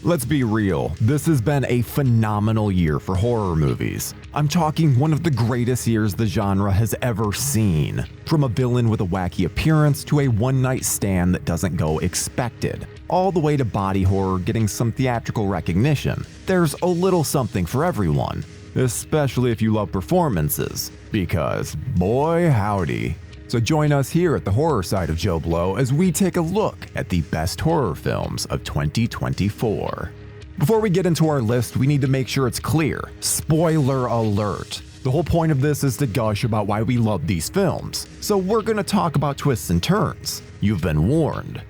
Let's be real, this has been a phenomenal year for horror movies. I'm talking one of the greatest years the genre has ever seen. From a villain with a wacky appearance to a one-night stand that doesn't go expected, all the way to body horror getting some theatrical recognition. There's a little something for everyone, especially if you love performances, because boy howdy. So join us here at the horror side of JoBlo as we take a look at the best horror films of 2024. Before we get into our list, we need to make sure it's clear. Spoiler alert. The whole point of this is to gush about why we love these films, so we're gonna talk about twists and turns. You've been warned.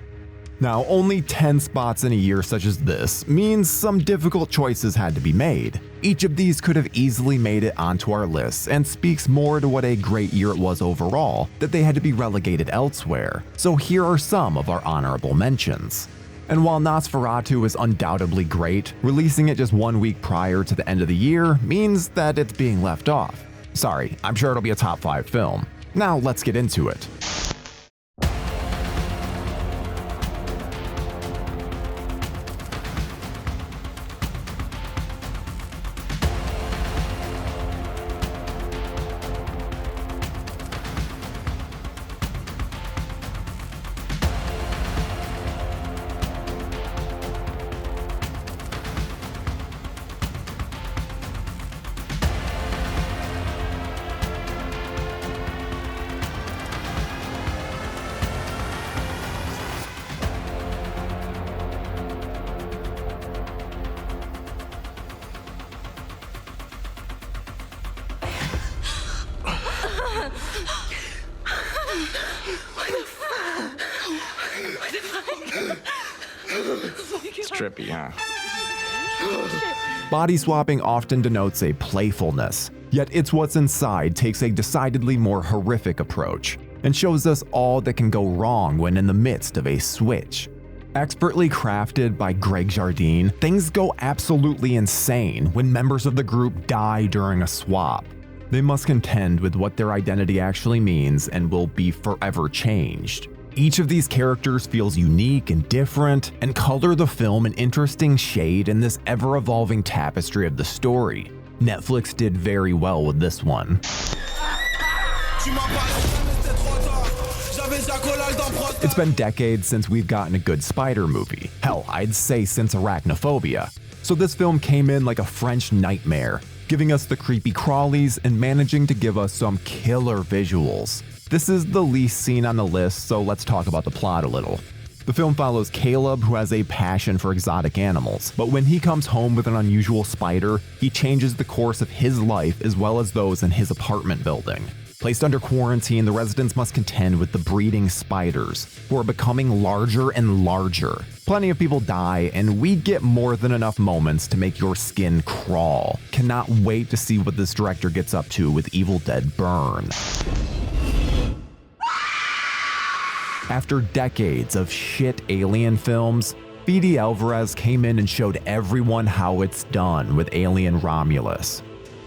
Now, only 10 spots in a year such as this means some difficult choices had to be made. Each of these could have easily made it onto our lists and speaks more to what a great year it was overall that they had to be relegated elsewhere. So here are some of our honorable mentions. And while Nosferatu is undoubtedly great, releasing it just 1 week prior to the end of the year means that it's being left off. Sorry, I'm sure it'll be a top 5 film. Now let's get into it. It's trippy, huh? Body swapping often denotes a playfulness, yet It's What's Inside takes a decidedly more horrific approach and shows us all that can go wrong when in the midst of a switch. Expertly crafted by Greg Jardine, things go absolutely insane when members of the group die during a swap. They must contend with what their identity actually means and will be forever changed. Each of these characters feels unique and different, and color the film an interesting shade in this ever-evolving tapestry of the story. Netflix did very well with this one. It's been decades since we've gotten a good spider movie. Hell, I'd say since Arachnophobia. So this film came in like a French nightmare, giving us the creepy crawlies and managing to give us some killer visuals. This is the least seen on the list, so let's talk about the plot a little. The film follows Caleb, who has a passion for exotic animals, but when he comes home with an unusual spider, he changes the course of his life as well as those in his apartment building. Placed under quarantine, the residents must contend with the breeding spiders, who are becoming larger and larger. Plenty of people die, and we get more than enough moments to make your skin crawl. Cannot wait to see what this director gets up to with Evil Dead Burn. After decades of shit alien films, Fede Alvarez came in and showed everyone how it's done with Alien Romulus.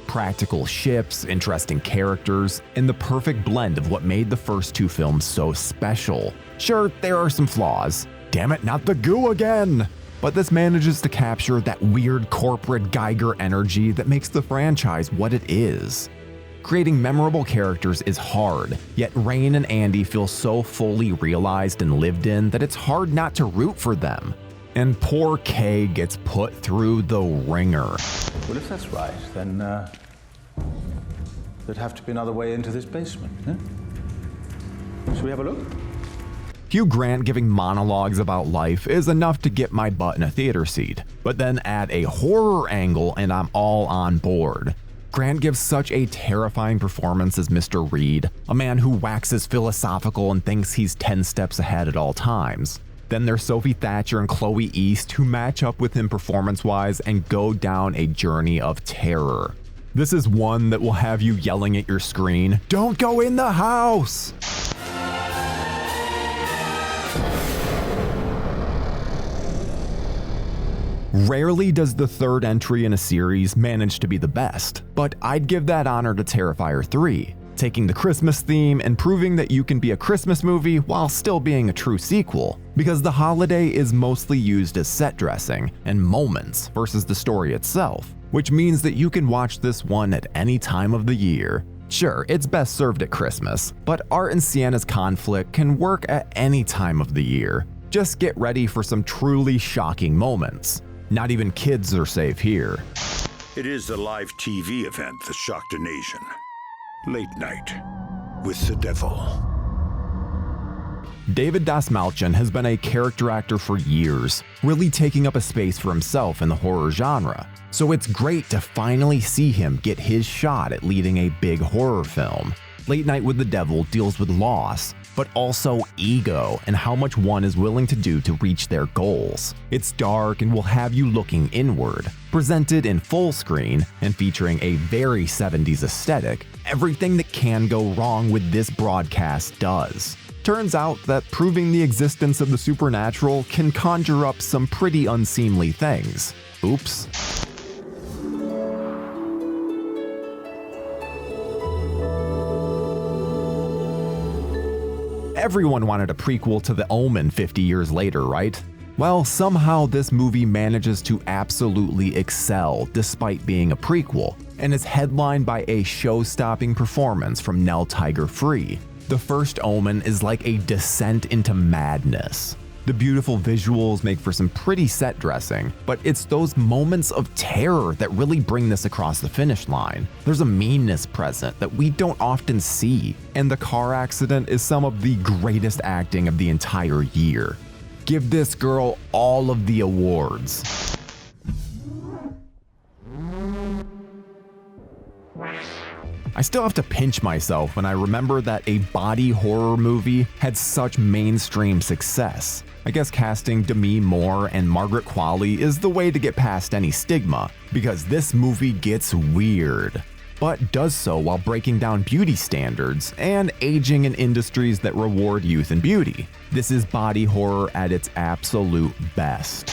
Practical ships, interesting characters, and the perfect blend of what made the first 2 films so special. Sure, there are some flaws. Damn it, not the goo again! But this manages to capture that weird corporate Geiger energy that makes the franchise what it is. Creating memorable characters is hard, yet Rain and Andy feel so fully realized and lived in that it's hard not to root for them. And poor Kay gets put through the ringer. Well, if that's right, then there'd have to be another way into this basement, huh? Should we have a look? Hugh Grant giving monologues about life is enough to get my butt in a theater seat, but then add a horror angle and I'm all on board. Grant gives such a terrifying performance as Mr. Reed, a man who waxes philosophical and thinks he's 10 steps ahead at all times. Then there's Sophie Thatcher and Chloe East, who match up with him performance-wise and go down a journey of terror. This is one that will have you yelling at your screen, "Don't go in the house!" Rarely does the third entry in a series manage to be the best, but I'd give that honor to Terrifier 3. taking the Christmas theme and proving that you can be a Christmas movie while still being a true sequel, because the holiday is mostly used as set dressing and moments versus the story itself, which means that you can watch this one at any time of the year. Sure, it's best served at Christmas, but Art and Sienna's conflict can work at any time of the year. Just get ready for some truly shocking moments. Not even kids are safe here. It is the live TV event that shocked a nation. Late Night with the Devil. David Dastmalchian has been a character actor for years, really taking up a space for himself in the horror genre. So it's great to finally see him get his shot at leading a big horror film. Late Night with the Devil deals with loss, but also ego and how much one is willing to do to reach their goals. It's dark and will have you looking inward. Presented in full screen and featuring a very 70s aesthetic, everything that can go wrong with this broadcast does. Turns out that proving the existence of the supernatural can conjure up some pretty unseemly things. Oops. Everyone wanted a prequel to The Omen 50 years later, right? Well, somehow this movie manages to absolutely excel despite being a prequel, and is headlined by a show-stopping performance from Nell Tiger-Free. The first Omen is like a descent into madness. The beautiful visuals make for some pretty set dressing, but it's those moments of terror that really bring this across the finish line. There's a meanness present that we don't often see, and the car accident is some of the greatest acting of the entire year. Give this girl all of the awards. I still have to pinch myself when I remember that a body horror movie had such mainstream success. I guess casting Demi Moore and Margaret Qualley is the way to get past any stigma, because this movie gets weird, but does so while breaking down beauty standards and aging in industries that reward youth and beauty. This is body horror at its absolute best.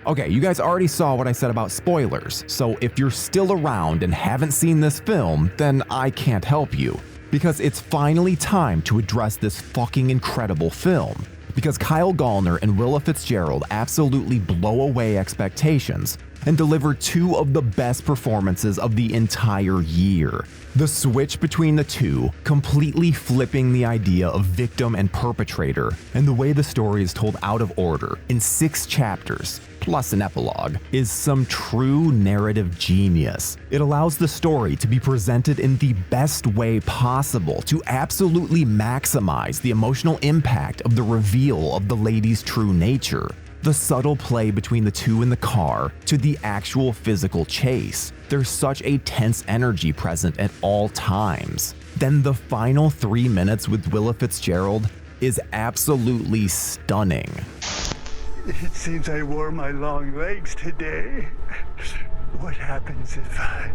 Okay, you guys already saw what I said about spoilers, so if you're still around and haven't seen this film, then I can't help you. Because it's finally time to address this fucking incredible film. Because Kyle Gallner and Willa Fitzgerald absolutely blow away expectations and deliver two of the best performances of the entire year. The switch between the two, completely flipping the idea of victim and perpetrator, and the way the story is told out of order in 6 chapters, plus an epilogue, is some true narrative genius. It allows the story to be presented in the best way possible to absolutely maximize the emotional impact of the reveal of the lady's true nature. The subtle play between the two in the car to the actual physical chase. There's such a tense energy present at all times. Then the final 3 minutes with Willa Fitzgerald is absolutely stunning. It seems I wore my long legs today. What happens if I...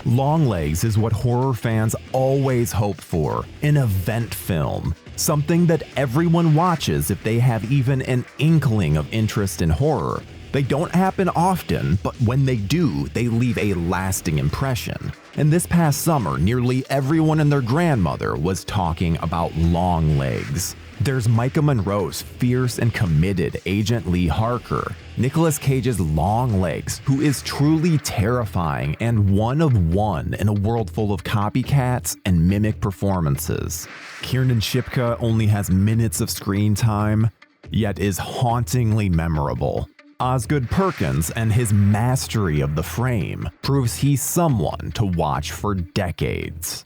Longlegs is what horror fans always hope for, an event film. Something that everyone watches if they have even an inkling of interest in horror. They don't happen often, but when they do, they leave a lasting impression. And this past summer, nearly everyone and their grandmother was talking about Longlegs. There's Micah Monroe's fierce and committed Agent Lee Harker, Nicolas Cage's Longlegs, who is truly terrifying and one of one in a world full of copycats and mimic performances. Kiernan Shipka only has minutes of screen time, yet is hauntingly memorable. Osgood Perkins and his mastery of the frame proves he's someone to watch for decades.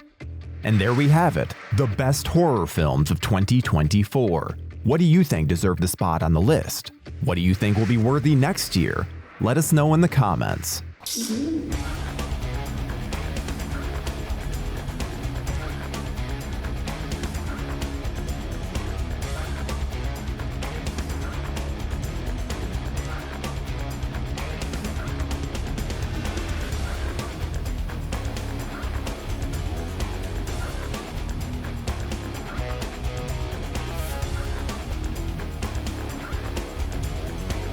And there we have it, the best horror films of 2024. What do you think deserve the spot on the list? What do you think will be worthy next year? Let us know in the comments.